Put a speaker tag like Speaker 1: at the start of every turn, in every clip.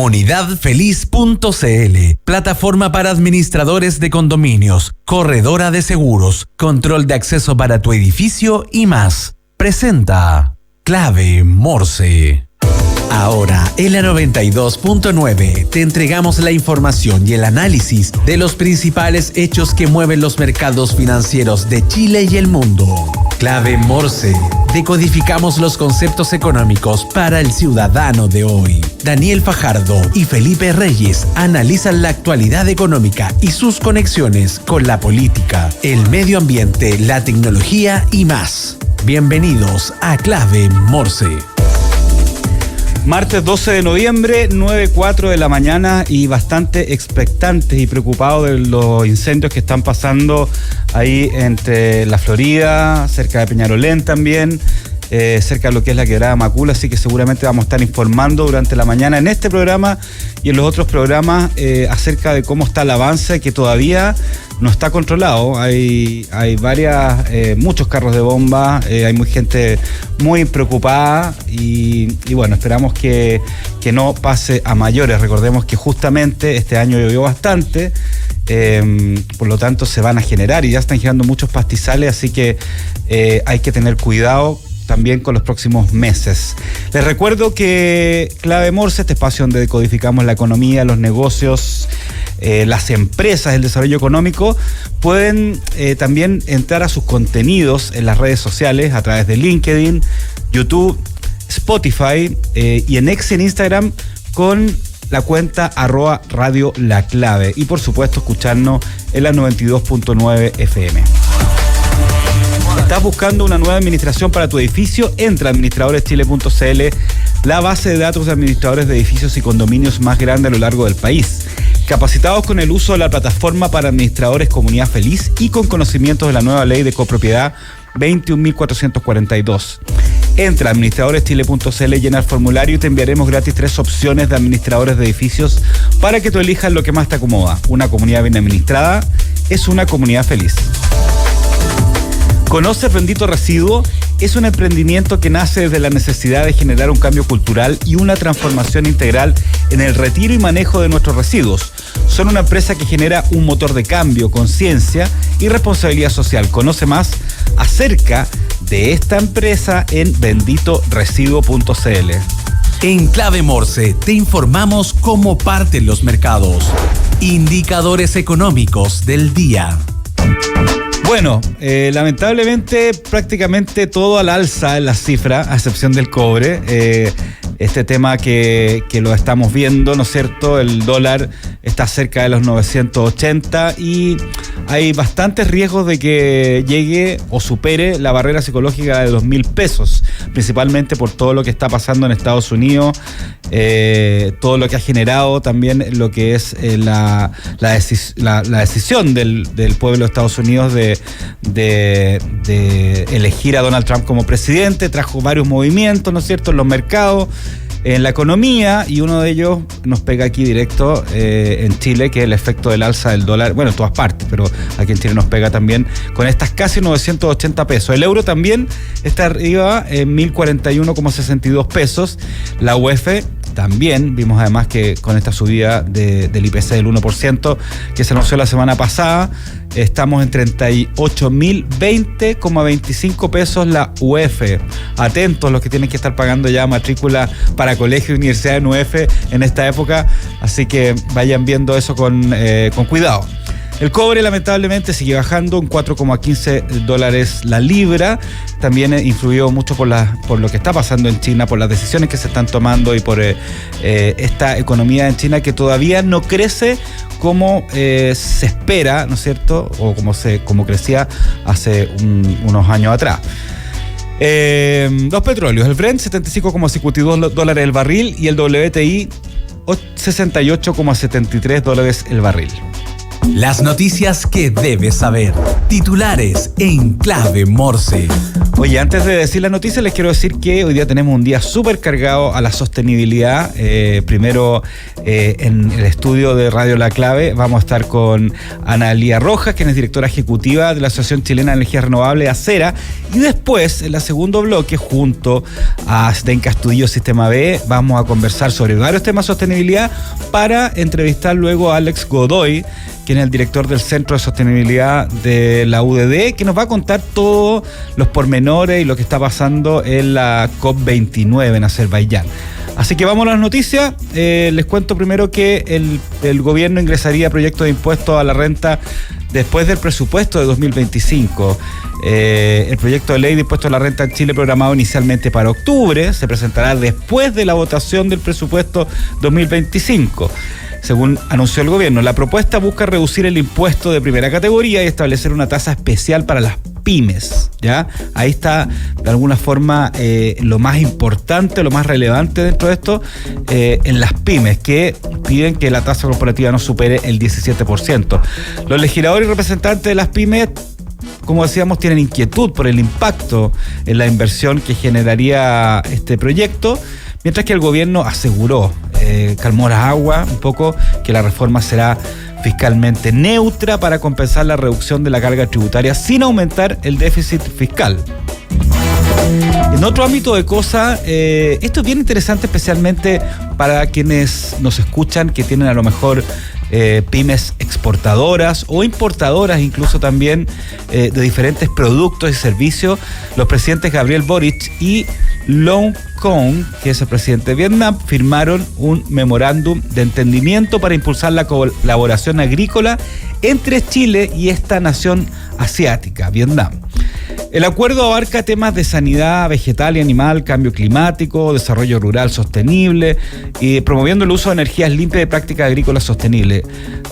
Speaker 1: Unidadfeliz.cl, plataforma para administradores de condominios, corredora de seguros, control de acceso para tu edificio y más. Presenta Clave Morse. Ahora, en la 92.9, te entregamos la información y el análisis de los principales hechos que mueven los mercados financieros de Chile y el mundo. Clave Morse. Decodificamos los conceptos económicos para el ciudadano de hoy. Daniel Fajardo y Felipe Reyes analizan la actualidad económica y sus conexiones con la política, el medio ambiente, la tecnología y más. Bienvenidos a Clave Morse.
Speaker 2: Martes 12 de noviembre, 9:04 de la mañana, y bastante expectantes y preocupados de los incendios que están pasando ahí entre la Florida, cerca de Peñarolén también, cerca de lo que es la quebrada Macul, así que seguramente vamos a estar informando durante la mañana en este programa y en los otros programas acerca de cómo está el avance, que todavía no está controlado. Hay muchos carros de bomba, hay gente muy preocupada y bueno, esperamos que no pase a mayores. Recordemos que justamente este año llovió bastante, por lo tanto se van a generar y ya están generando muchos pastizales, así que hay que tener cuidado también con los próximos meses. Les recuerdo que Clave Morse, este espacio donde decodificamos la economía, los negocios, las empresas, el desarrollo económico, pueden también entrar a sus contenidos en las redes sociales a través de LinkedIn, YouTube, Spotify y en X, en Instagram, con la cuenta @Radio La Clave, y por supuesto escucharnos en la 92.9 FM. ¿Estás buscando una nueva administración para tu edificio? Entra a administradoreschile.cl, la base de datos de administradores de edificios y condominios más grande a lo largo del país. Capacitados con el uso de la plataforma para administradores Comunidad Feliz y con conocimientos de la nueva ley de copropiedad 21.442. Entra a administradoreschile.cl, llena el formulario y te enviaremos gratis 3 opciones de administradores de edificios para que tú elijas lo que más te acomoda. Una comunidad bien administrada es una comunidad feliz. ¿Conoces Bendito Residuo? Es un emprendimiento que nace desde la necesidad de generar un cambio cultural y una transformación integral en el retiro y manejo de nuestros residuos. Son una empresa que genera un motor de cambio, conciencia y responsabilidad social. Conoce más acerca de esta empresa en benditoresiduo.cl.
Speaker 1: En Clave Morse te informamos cómo parten los mercados. Indicadores económicos del día.
Speaker 2: Bueno, lamentablemente prácticamente todo al alza en las cifras, a excepción del cobre. Este tema que lo estamos viendo, ¿no es cierto? El dólar está cerca de los 980 y hay bastantes riesgos de que llegue o supere la barrera psicológica de los 1.000 pesos, principalmente por todo lo que está pasando en Estados Unidos, todo lo que ha generado también lo que es la decisión del pueblo de Estados Unidos de elegir a Donald Trump como presidente. Trajo varios movimientos, ¿no es cierto?, en los mercados, en la economía, y uno de ellos nos pega aquí directo en Chile, que es el efecto del alza del dólar, bueno, en todas partes, pero aquí en Chile nos pega también con estas casi 980 pesos. El euro también está arriba en 1.041,62 pesos. La UF también, vimos además que con esta subida del IPC del 1% que se anunció la semana pasada, estamos en 38.020,25 pesos la UF. Atentos los que tienen que estar pagando ya matrícula para colegio y universidad en UF en esta época, así que vayan viendo eso con cuidado. El cobre lamentablemente sigue bajando en $4,15 la libra. También influyó mucho por lo que está pasando en China, por las decisiones que se están tomando y por esta economía en China que todavía no crece como se espera, ¿no es cierto? O como crecía hace unos años atrás. Los petróleos, el Brent $75,52 el barril y el WTI $68,73 el barril.
Speaker 1: Las noticias que debes saber. Titulares en Clave Morse.
Speaker 2: Oye, antes de decir la noticia, les quiero decir que hoy día tenemos un día súper cargado a la sostenibilidad. Primero, en el estudio de Radio La Clave, vamos a estar con Analía Rojas, quien es directora ejecutiva de la Asociación Chilena de Energías Renovables, ACERA. Y después, en el segundo bloque, junto a Zdenka Estudillo Sistema B, vamos a conversar sobre varios temas de sostenibilidad para entrevistar luego a Alex Godoy, quien es el director del Centro de Sostenibilidad de la UDD, que nos va a contar todos los pormenores y lo que está pasando en la COP29 en Azerbaiyán. Así que vamos a las noticias. Les cuento primero que el gobierno ingresaría proyecto de impuesto a la renta después del presupuesto de 2025. El proyecto de ley de impuesto a la renta en Chile, programado inicialmente para octubre, se presentará después de la votación del presupuesto 2025. Según anunció el gobierno, la propuesta busca reducir el impuesto de primera categoría y establecer una tasa especial para las pymes, ¿ya? Ahí está, de alguna forma, lo más importante, lo más relevante dentro de esto, en las pymes, que piden que la tasa corporativa no supere el 17%. Los legisladores y representantes de las pymes, como decíamos, tienen inquietud por el impacto en la inversión que generaría este proyecto, mientras que el gobierno aseguró, calmó las aguas un poco, que la reforma será fiscalmente neutra para compensar la reducción de la carga tributaria sin aumentar el déficit fiscal. En otro ámbito de cosas, esto es bien interesante, especialmente para quienes nos escuchan, que tienen a lo mejor pymes exportadoras o importadoras incluso también de diferentes productos y servicios. Los presidentes Gabriel Boric y Long Kong, que es el presidente de Vietnam, firmaron un memorándum de entendimiento para impulsar la colaboración agrícola entre Chile y esta nación asiática, Vietnam. El acuerdo abarca temas de sanidad vegetal y animal, cambio climático, desarrollo rural sostenible y promoviendo el uso de energías limpias y prácticas agrícolas sostenibles.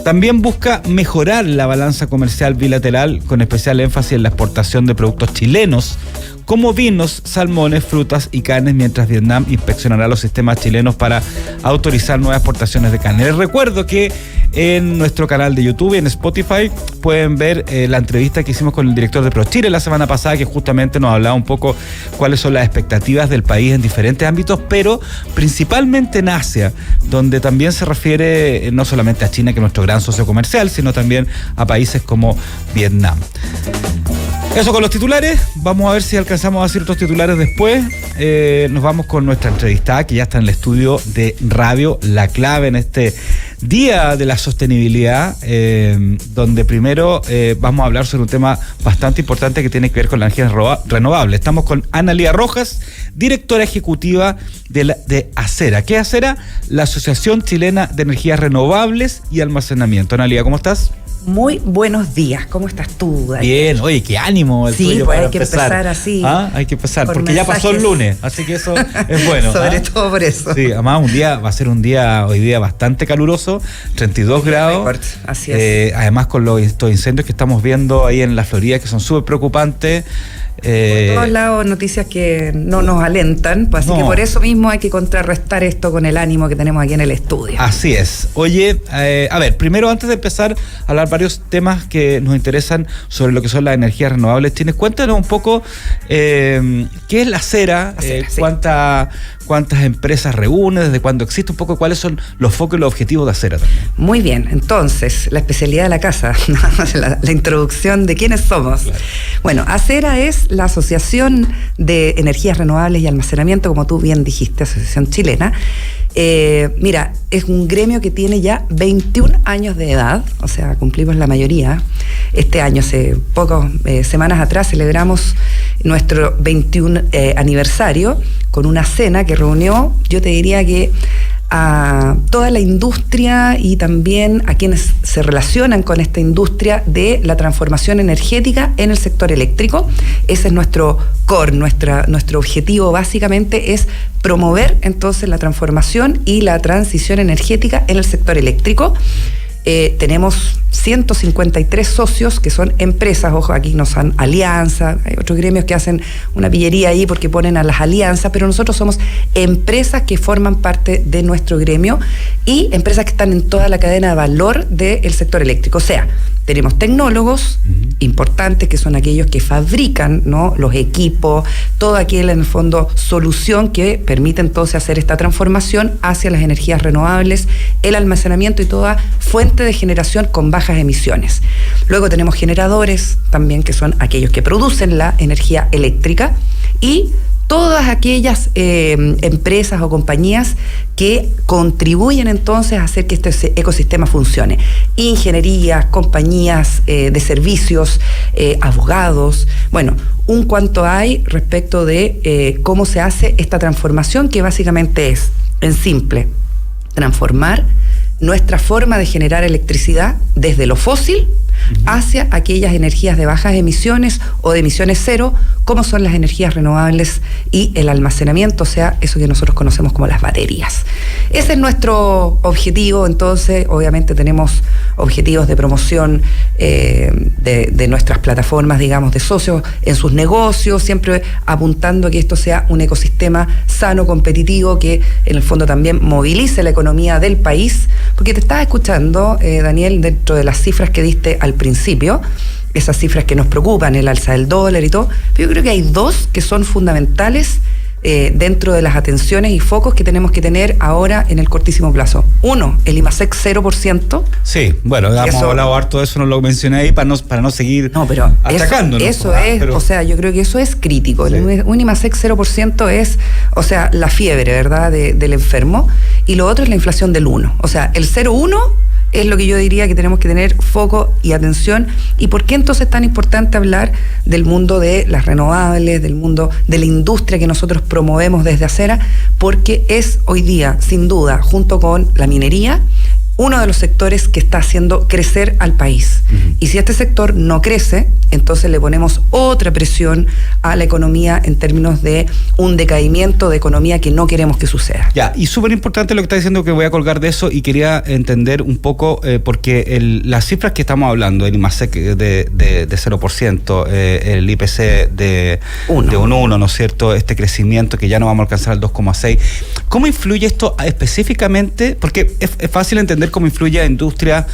Speaker 2: También busca mejorar la balanza comercial bilateral, con especial énfasis en la exportación de productos chilenos como vinos, salmones, frutas y carnes, mientras Vietnam inspeccionará los sistemas chilenos para autorizar nuevas exportaciones de carne. Les recuerdo que en nuestro canal de YouTube y en Spotify pueden ver la entrevista que hicimos con el director de ProChile la semana pasada, que justamente nos hablaba un poco cuáles son las expectativas del país en diferentes ámbitos, pero principalmente en Asia, donde también se refiere no solamente a China, que es nuestro gran socio comercial, sino también a países como Vietnam. Eso con los titulares. Vamos a ver si alcanzamos a hacer otros titulares después. Nos vamos con nuestra entrevistada, que ya está en el estudio de Radio La Clave en este Día de la Sostenibilidad, donde primero vamos a hablar sobre un tema bastante importante que tiene que ver con la energía renovable. Estamos con Analía Rojas, directora ejecutiva de ACERA. ¿Qué es ACERA? La Asociación Chilena de Energías Renovables y Almacenamiento. Analía, ¿cómo estás?
Speaker 3: Muy buenos días, ¿cómo estás tú, Daniel?
Speaker 2: Bien, oye, qué ánimo el tuyo
Speaker 3: pues
Speaker 2: para
Speaker 3: hay que empezar así.
Speaker 2: Hay que empezar, porque
Speaker 3: mensajes.
Speaker 2: Ya pasó el lunes, así que eso es bueno.
Speaker 3: Sobre todo por eso.
Speaker 2: Sí, además va a ser un día hoy día bastante caluroso, 32 grados.
Speaker 3: Record, así es.
Speaker 2: Además con estos incendios que estamos viendo ahí en la Florida, que son súper preocupantes.
Speaker 3: Por todos lados noticias que no nos alentan, pues así que por eso mismo hay que contrarrestar esto con el ánimo que tenemos aquí en el estudio.
Speaker 2: Así es. Oye, a ver, primero antes de empezar a hablar varios temas que nos interesan sobre lo que son las energías renovables, cuéntanos un poco qué es la ACERA, cuántas empresas reúne, desde cuándo existe, un poco cuáles son los focos y los objetivos de ACERA también.
Speaker 3: Muy bien, entonces, la especialidad de la casa, la introducción de quiénes somos. Claro. Bueno, ACERA es la Asociación de Energías Renovables y Almacenamiento, como tú bien dijiste, Asociación Chilena. Mira, es un gremio que tiene ya 21 años de edad, o sea, cumplimos la mayoría. Este año, hace pocas semanas atrás, celebramos nuestro 21 aniversario con una cena que reunió, yo te diría que a toda la industria y también a quienes se relacionan con esta industria de la transformación energética en el sector eléctrico. Ese es nuestro core, nuestro objetivo básicamente es promover entonces la transformación y la transición energética en el sector eléctrico. tenemos 153 socios que son empresas, ojo, aquí nos dan alianza, hay otros gremios que hacen una pillería ahí porque ponen a las alianzas, pero nosotros somos empresas que forman parte de nuestro gremio y empresas que están en toda la cadena de valor del sector eléctrico. O sea, tenemos tecnólogos importantes que son aquellos que fabrican, ¿no?, los equipos, todo aquel, en el fondo, solución que permite entonces hacer esta transformación hacia las energías renovables, el almacenamiento y toda fuente de generación con bajas emisiones. Luego tenemos generadores también, que son aquellos que producen la energía eléctrica, y todas aquellas empresas o compañías que contribuyen entonces a hacer que este ecosistema funcione. Ingenierías, compañías de servicios, abogados, bueno, un cuanto hay respecto de cómo se hace esta transformación, que básicamente es, en simple, transformar nuestra forma de generar electricidad desde lo fósil hacia aquellas energías de bajas emisiones o de emisiones cero, como son las energías renovables y el almacenamiento, o sea, eso que nosotros conocemos como las baterías. Ese es nuestro objetivo. Entonces, obviamente tenemos objetivos de promoción de nuestras plataformas, digamos, de socios en sus negocios, siempre apuntando a que esto sea un ecosistema sano, competitivo, que en el fondo también movilice la economía del país, porque te estaba escuchando, Daniel, dentro de las cifras que diste al principio, esas cifras que nos preocupan, el alza del dólar y todo, pero yo creo que hay dos que son fundamentales dentro de las atenciones y focos que tenemos que tener ahora en el cortísimo plazo. Uno, el IMASEC 0%.
Speaker 2: Sí, bueno, hemos hablado harto de eso, no lo mencioné ahí para no seguir atacándonos.
Speaker 3: Eso es, o sea, yo creo que eso es crítico. Sí. Un IMASEC 0% es, o sea, la fiebre, ¿verdad?, del enfermo, y lo otro es la inflación del 1. O sea, el 0,1 es lo que yo diría que tenemos que tener foco y atención. ¿Y por qué entonces es tan importante hablar del mundo de las renovables, del mundo de la industria que nosotros promovemos desde Acera? Porque es hoy día, sin duda, junto con la minería, uno de los sectores que está haciendo crecer al país. Y si este sector no crece, entonces le ponemos otra presión a la economía en términos de un decaimiento de economía que no queremos que suceda.
Speaker 2: Ya, y súper importante lo que está diciendo, que voy a colgar de eso, y quería entender un poco, porque las cifras que estamos hablando, el IMASEC de 0%, el IPC de 1,1, ¿no es cierto?, este crecimiento que ya no vamos a alcanzar al 2,6, ¿cómo influye esto específicamente? Porque es fácil entender cómo influye a industria,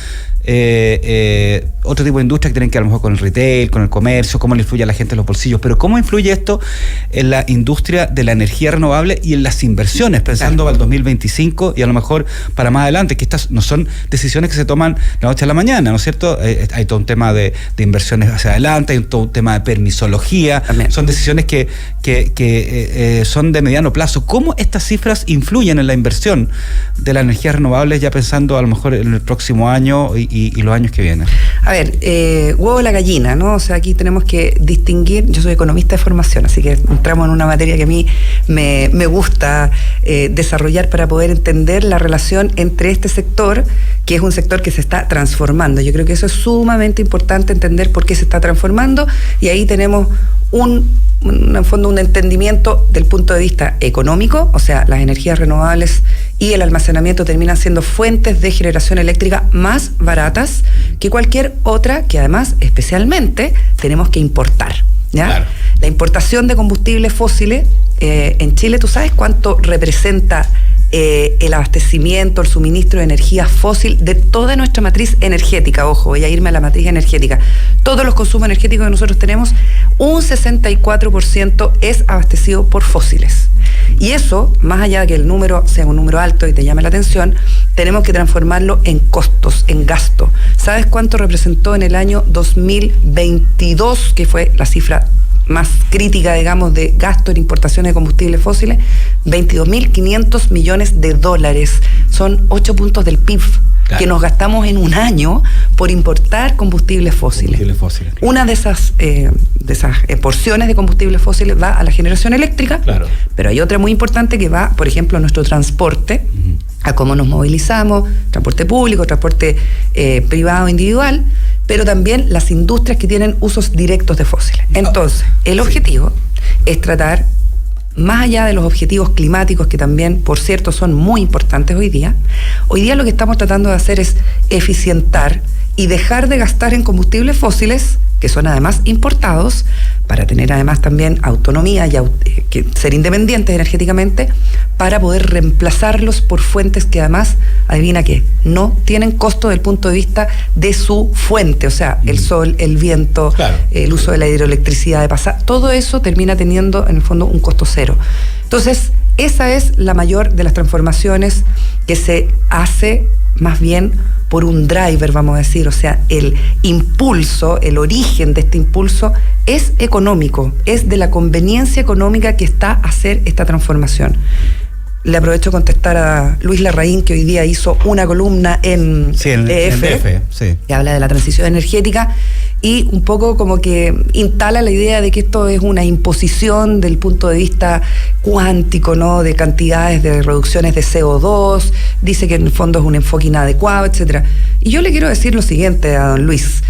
Speaker 2: otro tipo de industria que tienen que ver a lo mejor con el retail, con el comercio, cómo le influye a la gente en los bolsillos, pero cómo influye esto en la industria de la energía renovable y en las inversiones, pensando al 2025 y a lo mejor para más adelante, que estas no son decisiones que se toman la noche a la mañana, ¿no es cierto? Hay todo un tema de inversiones hacia adelante, hay todo un tema de permisología. También son decisiones que son de mediano plazo. ¿Cómo estas cifras influyen en la inversión de las energías renovables, ya pensando a lo mejor en el próximo año y los años que vienen?
Speaker 3: A ver, huevo o la gallina, ¿no? O sea, aquí tenemos que distinguir. Yo soy economista de formación, así que entramos en una materia que a mí me gusta desarrollar para poder entender la relación entre este sector, que es un sector que se está transformando. Yo creo que eso es sumamente importante, entender por qué se está transformando, y ahí tenemos en fondo un entendimiento del punto de vista económico. O sea, las energías renovables y el almacenamiento terminan siendo fuentes de generación eléctrica más baratas que cualquier otra, que además especialmente tenemos que importar, ¿ya? Claro. La importación de combustibles fósiles en Chile, ¿tú sabes cuánto representa el abastecimiento, el suministro de energía fósil de toda nuestra matriz energética? Ojo, voy a irme a la matriz energética. Todos los consumos energéticos que nosotros tenemos, un 64% es abastecido por fósiles. Y eso, más allá de que el número sea un número alto y te llame la atención, tenemos que transformarlo en costos, en gasto. ¿Sabes cuánto representó en el año 2022, que fue la cifra más crítica, digamos, de gasto en importaciones de combustibles fósiles? 22.500 millones de dólares. Son 8 puntos del PIB. Claro. Que nos gastamos en un año por importar combustibles fósiles. Una de esas porciones de combustibles fósiles va a la generación eléctrica, claro, pero hay otra muy importante que va, por ejemplo, a nuestro transporte, a cómo nos movilizamos, transporte público, transporte privado, individual, pero también las industrias que tienen usos directos de fósiles. Entonces, el objetivo es tratar, más allá de los objetivos climáticos, que también, por cierto, son muy importantes hoy día, Hoy día lo que estamos tratando de hacer es eficientar y dejar de gastar en combustibles fósiles, que son además importados, para tener además también autonomía y ser independientes energéticamente, para poder reemplazarlos por fuentes que además, adivina qué, no tienen costo desde el punto de vista de su fuente, o sea, el sol, el viento, claro, el uso de la hidroelectricidad de pasar, todo eso termina teniendo en el fondo un costo cero. Entonces, esa es la mayor de las transformaciones que se hace más bien por un driver, vamos a decir, o sea, el impulso, el origen de este impulso es económico, es de la conveniencia económica que está a hacer esta transformación. Le aprovecho a contestar a Luis Larraín, que hoy día hizo una columna en EF, sí, que habla de la transición energética y un poco como que instala la idea de que esto es una imposición del punto de vista cuántico, ¿no? De cantidades de reducciones de CO2, dice que en el fondo es un enfoque inadecuado, etcétera. Y yo le quiero decir lo siguiente a don Luis.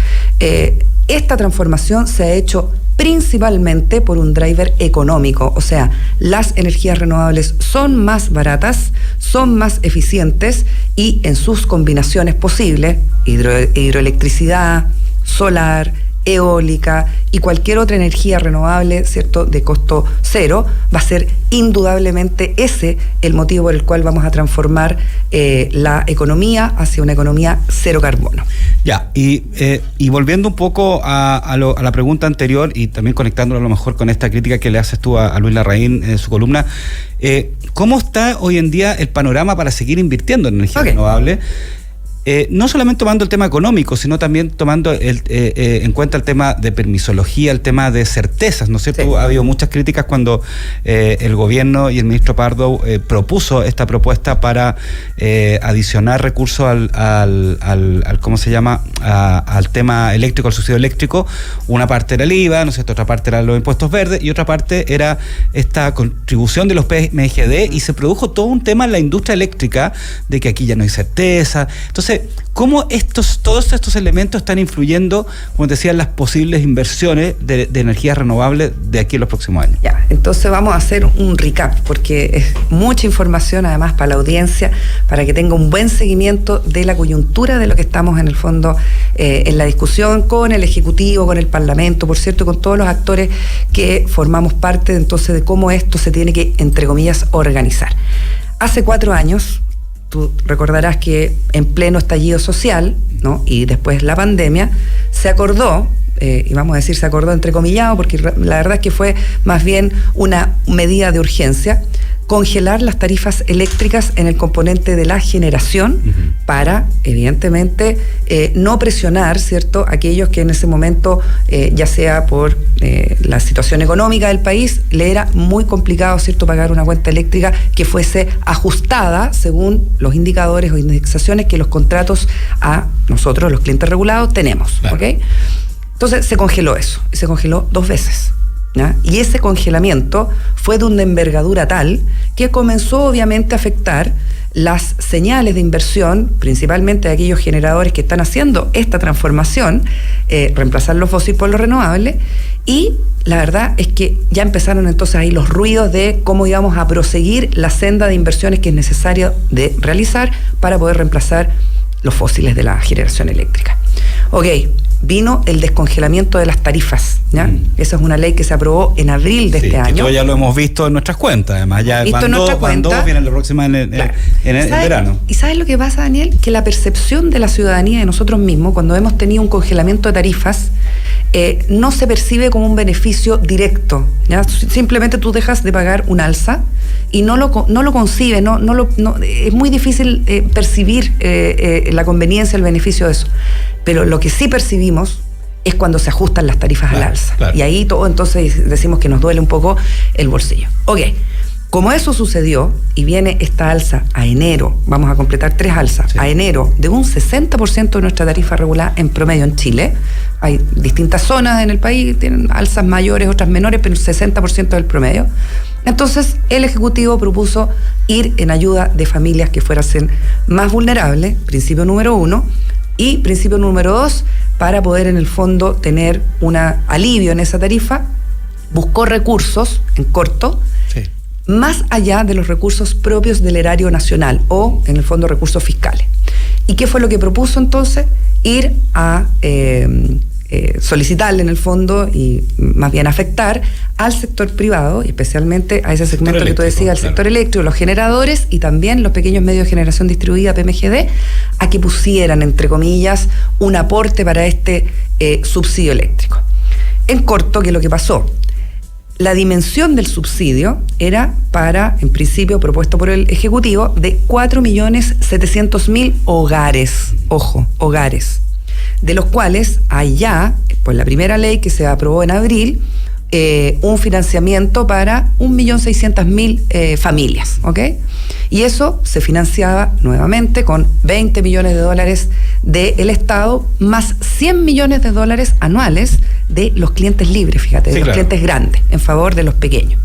Speaker 3: Esta transformación se ha hecho principalmente por un driver económico, o sea, las energías renovables son más baratas, son más eficientes y en sus combinaciones posibles, hidroelectricidad, solar, eólica y cualquier otra energía renovable, ¿cierto?, de costo cero, va a ser indudablemente ese el motivo por el cual vamos a transformar la economía hacia una economía cero carbono.
Speaker 2: Ya, y volviendo un poco a la pregunta anterior y también conectándolo a lo mejor con esta crítica que le haces tú a Luis Larraín en su columna, ¿cómo está hoy en día el panorama para seguir invirtiendo en energía renovable? No solamente tomando el tema económico, sino también tomando en cuenta el tema de permisología, el tema de certezas, ¿no es cierto? Sí. Ha habido muchas críticas cuando el gobierno y el ministro Pardo propuso esta propuesta para adicionar recursos al ¿cómo se llama? Al tema eléctrico, al subsidio eléctrico. Una parte era el IVA, ¿no es cierto? Otra parte eran los impuestos verdes y otra parte era esta contribución de los PMGD, y se produjo todo un tema en la industria eléctrica de que aquí ya no hay certeza. Entonces, ¿cómo todos estos elementos están influyendo, como te decía, en las posibles inversiones de energías renovables de aquí en los próximos años?
Speaker 3: Ya, entonces vamos a hacer un recap, porque es mucha información además para la audiencia, para que tenga un buen seguimiento de la coyuntura de lo que estamos en el fondo en la discusión con el Ejecutivo, con el Parlamento, por cierto, con todos los actores que formamos parte entonces de cómo esto se tiene que, entre comillas, organizar. Hace 4 años, tú recordarás que en pleno estallido social, ¿no?, y después la pandemia, se acordó, y vamos a decir se acordó entrecomillado, porque la verdad es que fue más bien una medida de urgencia, congelar las tarifas eléctricas en el componente de la generación para, evidentemente, no presionar, ¿cierto?, aquellos que en ese momento, ya sea por la situación económica del país, le era muy complicado, ¿cierto?, pagar una cuenta eléctrica que fuese ajustada según los indicadores o indexaciones que los contratos a nosotros, los clientes regulados, tenemos. Claro. ¿Ok? Entonces se congeló eso, y se congeló 2 veces. ¿Ya? Y ese congelamiento fue de una envergadura tal que comenzó obviamente a afectar las señales de inversión, principalmente de aquellos generadores que están haciendo esta transformación, reemplazar los fósiles por los renovables, y la verdad es que ya empezaron entonces ahí los ruidos de cómo íbamos a proseguir la senda de inversiones que es necesario de realizar para poder reemplazar los fósiles de la generación eléctrica. Ok, vino el descongelamiento de las tarifas, ¿ya? Esa es una ley que se aprobó en abril de este año.
Speaker 2: Ya lo hemos visto en nuestras cuentas, además ya van dos, vienen la próxima en el verano.
Speaker 3: ¿Y sabes lo que pasa, Daniel? Que la percepción de la ciudadanía, de nosotros mismos, cuando hemos tenido un congelamiento de tarifas, no se percibe como un beneficio directo, ¿ya? Simplemente tú dejas de pagar un alza y no lo concibe, es muy difícil percibir la conveniencia, el beneficio de eso. Pero lo que sí percibimos es cuando se ajustan las tarifas al alza. Claro. Y ahí todo, entonces decimos que nos duele un poco el bolsillo. Ok, como eso sucedió y viene esta alza a enero, vamos a completar 3 alzas, a enero de un 60% de nuestra tarifa regular en promedio en Chile. Hay distintas zonas en el país, tienen alzas mayores, otras menores, pero el 60% del promedio. Entonces el Ejecutivo propuso ir en ayuda de familias que fueran más vulnerables, principio número 1, y principio número 2, para poder en el fondo tener un alivio en esa tarifa, buscó recursos en corto, más allá de los recursos propios del erario nacional o, en el fondo, recursos fiscales. ¿Y qué fue lo que propuso entonces? Ir a solicitarle en el fondo y más bien afectar al sector privado, y especialmente a ese segmento que tú decías, al sector eléctrico, los generadores y también los pequeños medios de generación distribuida, PMGD, a que pusieran, entre comillas, un aporte para este subsidio eléctrico. En corto, ¿qué es lo que pasó? La dimensión del subsidio era para, en principio, propuesto por el Ejecutivo, de 4.700.000 hogares. Ojo, hogares. De los cuales hay ya, por la primera ley que se aprobó en abril, un financiamiento para 1.600.000 familias, ¿ok? Y eso se financiaba nuevamente con $20 millones del Estado, más $100 millones anuales de los clientes libres, fíjate, de los clientes grandes, en favor de los pequeños.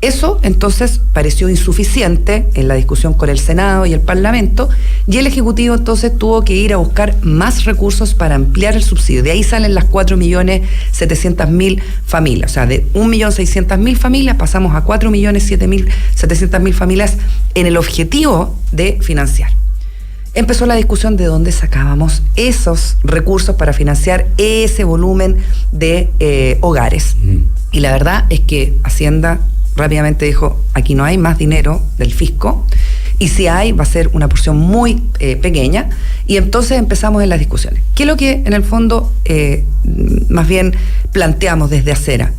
Speaker 3: Eso entonces pareció insuficiente en la discusión con el Senado y el Parlamento, y el Ejecutivo entonces tuvo que ir a buscar más recursos para ampliar el subsidio. De ahí salen las 4.700.000 familias. O sea, de 1.600.000 familias pasamos a 4.700.000 familias en el objetivo de financiar. Empezó la discusión de dónde sacábamos esos recursos para financiar ese volumen de hogares. Y la verdad es que Hacienda rápidamente dijo, aquí no hay más dinero del fisco, y si hay, va a ser una porción muy pequeña, y entonces empezamos en las discusiones. ¿Qué es lo que en el fondo más bien planteamos desde Acera?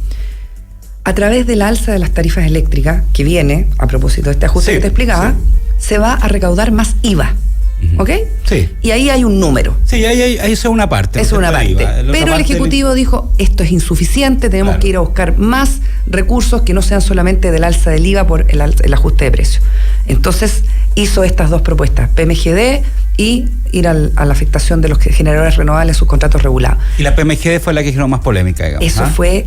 Speaker 3: A través del alza de las tarifas eléctricas, que viene, a propósito de este ajuste que te explicaba, se va a recaudar más IVA. ¿Ok?
Speaker 2: Sí.
Speaker 3: Y ahí hay un número.
Speaker 2: Sí, ahí eso es una parte.
Speaker 3: Es una parte. Pero el Ejecutivo dijo, esto es insuficiente, tenemos que ir a buscar más recursos que no sean solamente del alza del IVA por el ajuste de precios. Entonces hizo estas dos propuestas, PMGD y ir a la afectación de los generadores renovables en sus contratos regulados. Y
Speaker 2: la PMGD fue la que generó más polémica, digamos.
Speaker 3: Eso fue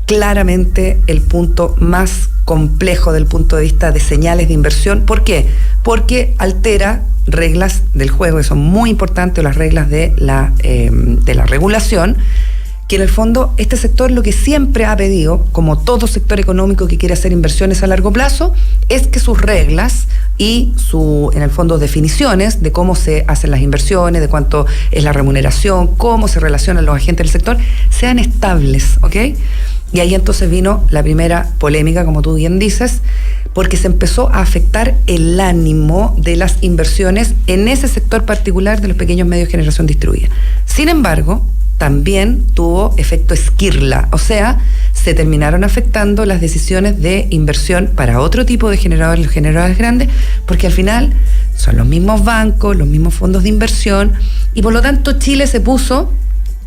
Speaker 3: claramente el punto más complejo del punto de vista de señales de inversión. ¿Por qué? Porque altera reglas del juego que son muy importantes, las reglas de la regulación, que en el fondo este sector lo que siempre ha pedido, como todo sector económico que quiere hacer inversiones a largo plazo, es que sus reglas y en el fondo definiciones de cómo se hacen las inversiones, de cuánto es la remuneración, cómo se relacionan los agentes del sector, sean estables, ¿ok? Y ahí entonces vino la primera polémica, como tú bien dices, porque se empezó a afectar el ánimo de las inversiones en ese sector particular de los pequeños medios de generación distribuida. Sin embargo, también tuvo efecto esquirla, o sea, se terminaron afectando las decisiones de inversión para otro tipo de generadores, los generadores grandes, porque al final son los mismos bancos, los mismos fondos de inversión, y por lo tanto Chile se puso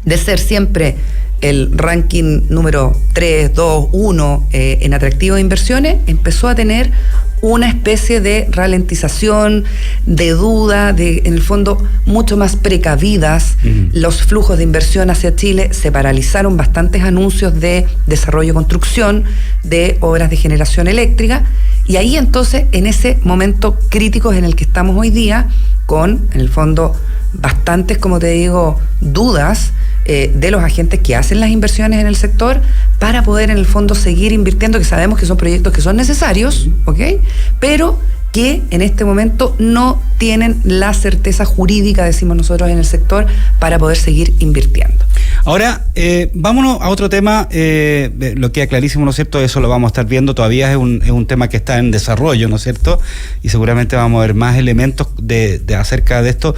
Speaker 3: de ser siempre el ranking número 3, 2, 1 en atractivo de inversiones, empezó a tener una especie de ralentización, de duda, en el fondo mucho más precavidas. Los flujos de inversión hacia Chile, se paralizaron bastantes anuncios de desarrollo y construcción de obras de generación eléctrica, y ahí entonces, en ese momento crítico en el que estamos hoy día, con, en el fondo, bastantes, como te digo, dudas de los agentes que hacen las inversiones en el sector para poder en el fondo seguir invirtiendo, que sabemos que son proyectos que son necesarios, ¿ok? Pero que en este momento no tienen la certeza jurídica, decimos nosotros en el sector, para poder seguir invirtiendo.
Speaker 2: Ahora, vámonos a otro tema, lo queda clarísimo, ¿no es cierto? Eso lo vamos a estar viendo, todavía es un tema que está en desarrollo, ¿no es cierto? Y seguramente vamos a ver más elementos de acerca de esto.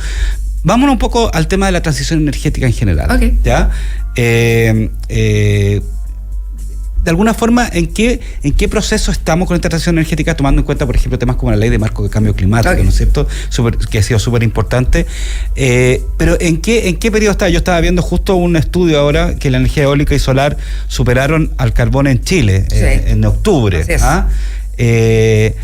Speaker 2: Vámonos un poco al tema de la transición energética en general.
Speaker 3: Okay.
Speaker 2: ¿Ya? De alguna forma, ¿en qué proceso estamos con esta transición energética, tomando en cuenta, por ejemplo, temas como la ley de marco de cambio climático, ¿no es cierto? Que ha sido súper importante. Pero ¿en qué periodo está? Yo estaba viendo justo un estudio ahora que la energía eólica y solar superaron al carbón en Chile en octubre. Así es.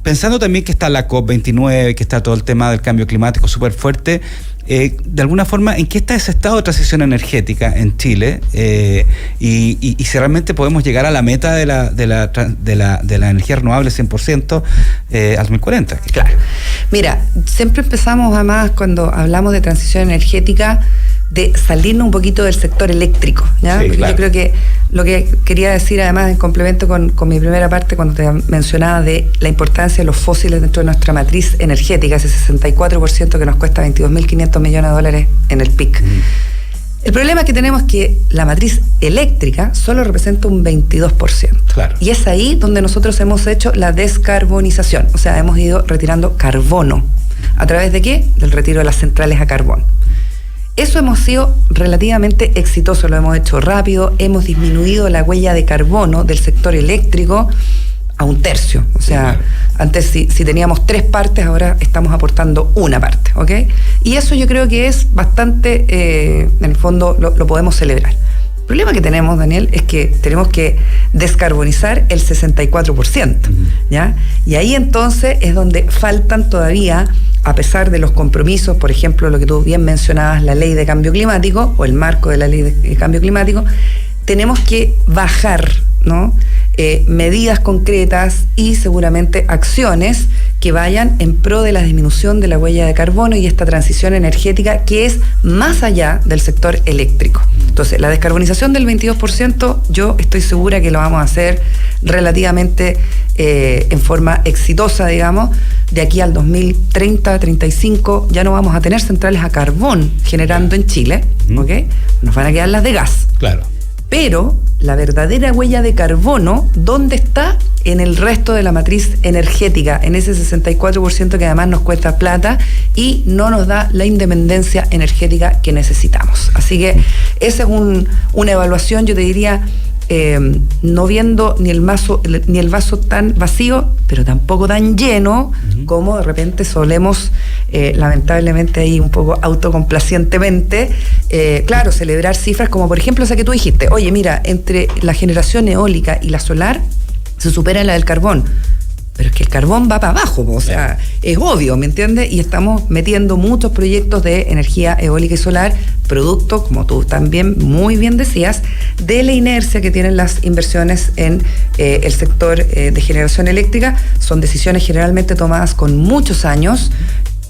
Speaker 2: Pensando también que está la COP29, que está todo el tema del cambio climático súper fuerte, de alguna forma, ¿en qué está ese estado de transición energética en Chile? Y si realmente podemos llegar a la meta de la energía renovable 100% al 2040.
Speaker 3: Claro. Mira, siempre empezamos, además, cuando hablamos de transición energética, de salirnos un poquito del sector eléctrico, ¿ya?
Speaker 2: Sí, claro.
Speaker 3: Yo creo que lo que quería decir, además, en complemento con mi primera parte, cuando te mencionaba de la importancia de los fósiles dentro de nuestra matriz energética, ese 64% que nos cuesta 22.500 millones de dólares en el PIC. El problema que tenemos es que la matriz eléctrica solo representa un 22%.
Speaker 2: Claro.
Speaker 3: Y es ahí donde nosotros hemos hecho la descarbonización. O sea, hemos ido retirando carbono. ¿A través de qué? Del retiro de las centrales a carbón. Eso hemos sido relativamente exitosos, lo hemos hecho rápido, hemos disminuido la huella de carbono del sector eléctrico a 1/3. O sea, antes si teníamos 3 partes, ahora estamos aportando 1 parte, ¿ok? Y eso yo creo que es bastante, en el fondo lo podemos celebrar. El problema que tenemos, Daniel, es que tenemos que descarbonizar el 64%, ¿ya? Y ahí entonces es donde faltan todavía, a pesar de los compromisos, por ejemplo, lo que tú bien mencionabas, la ley de cambio climático o el marco de la ley de cambio climático, tenemos que bajar, ¿no? Medidas concretas y seguramente acciones que vayan en pro de la disminución de la huella de carbono y esta transición energética que es más allá del sector eléctrico. Entonces, la descarbonización del 22%, yo estoy segura que lo vamos a hacer relativamente en forma exitosa, digamos. De aquí al 2030, 35, ya no vamos a tener centrales a carbón generando en Chile, ¿ok? Nos van a quedar las de gas.
Speaker 2: Claro.
Speaker 3: Pero la verdadera huella de carbono, ¿dónde está? En el resto de la matriz energética, en ese 64% que además nos cuesta plata y no nos da la independencia energética que necesitamos. Así que esa es una evaluación, yo te diría, no viendo ni el vaso tan vacío, pero tampoco tan lleno como de repente solemos, lamentablemente ahí un poco autocomplacientemente, claro, celebrar cifras como por ejemplo esa que tú dijiste, oye mira, entre la generación eólica y la solar se supera la del carbón. Pero es que el carbón va para abajo, o sea, es obvio, ¿me entiendes? Y estamos metiendo muchos proyectos de energía eólica y solar, producto, como tú también muy bien decías, de la inercia que tienen las inversiones en el sector de generación eléctrica. Son decisiones generalmente tomadas con muchos años,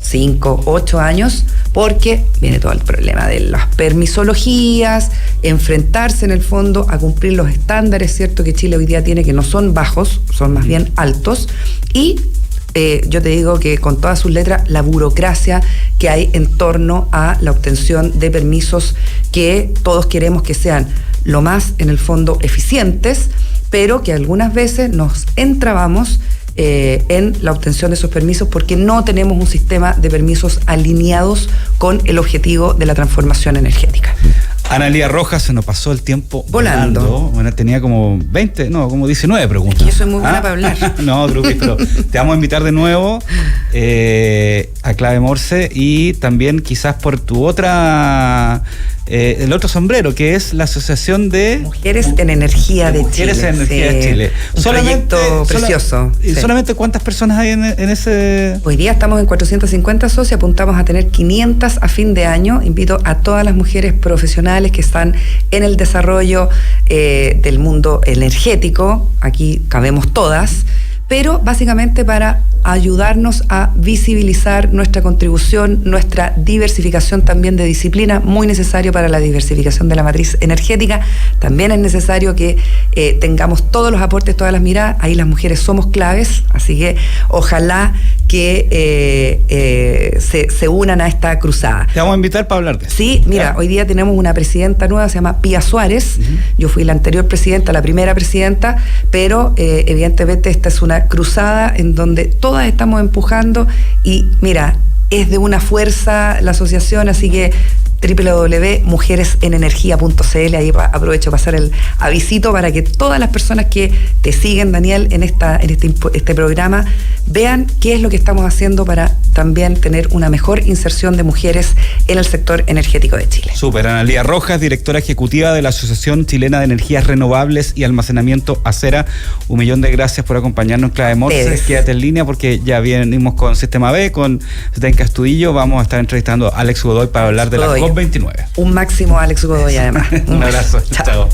Speaker 3: 5, 8 años, porque viene todo el problema de las permisologías, enfrentarse en el fondo a cumplir los estándares, ¿cierto?, que Chile hoy día tiene, que no son bajos, son más bien altos, y yo te digo que con todas sus letras, la burocracia que hay en torno a la obtención de permisos que todos queremos que sean lo más, en el fondo, eficientes, pero que algunas veces nos entrabamos en la obtención de esos permisos porque no tenemos un sistema de permisos alineados con el objetivo de la transformación energética.
Speaker 2: Analía Rojas, se nos pasó el tiempo
Speaker 3: volando.
Speaker 2: Bueno, tenía como 19 preguntas.
Speaker 3: Es que yo soy muy buena para hablar.
Speaker 2: No, Drupi, pero te vamos a invitar de nuevo a Clave Morse y también quizás por tu otra... el otro sombrero, que es la Asociación de
Speaker 3: Mujeres en Energía de Chile.
Speaker 2: Mujeres en Energía de Chile.
Speaker 3: Un proyecto precioso.
Speaker 2: ¿Y solamente cuántas personas hay en ese...?
Speaker 3: Hoy día estamos en 450 socios, apuntamos a tener 500 a fin de año. Invito a todas las mujeres profesionales que están en el desarrollo del mundo energético, aquí cabemos todas, pero básicamente para ayudarnos a visibilizar nuestra contribución, nuestra diversificación también de disciplina, muy necesario para la diversificación de la matriz energética. También es necesario que tengamos todos los aportes, todas las miradas. Ahí las mujeres somos claves, así que ojalá que se unan a esta cruzada.
Speaker 2: Te vamos a invitar para hablar de eso.
Speaker 3: Sí, mira, hoy día tenemos una presidenta nueva, se llama Pía Suárez. Yo fui la anterior presidenta, la primera presidenta, pero evidentemente esta es una cruzada en donde todas estamos empujando y mira, es de una fuerza la asociación, así que www.mujeresenenergia.cl, ahí aprovecho para hacer el avisito para que todas las personas que te siguen, Daniel, en este programa, vean qué es lo que estamos haciendo para también tener una mejor inserción de mujeres en el sector energético de Chile.
Speaker 2: Súper, Analía Rojas, directora ejecutiva de la Asociación Chilena de Energías Renovables y Almacenamiento ACERA. 1.000.000 de gracias por acompañarnos en Clave Morse. Quédate en línea porque ya venimos con Sistema B, con Stenka Astudillo. Vamos a estar entrevistando a Alex Godoy para hablar de la COP29.
Speaker 3: Un máximo Alex Godoy, además.
Speaker 2: Un abrazo.
Speaker 3: Chao.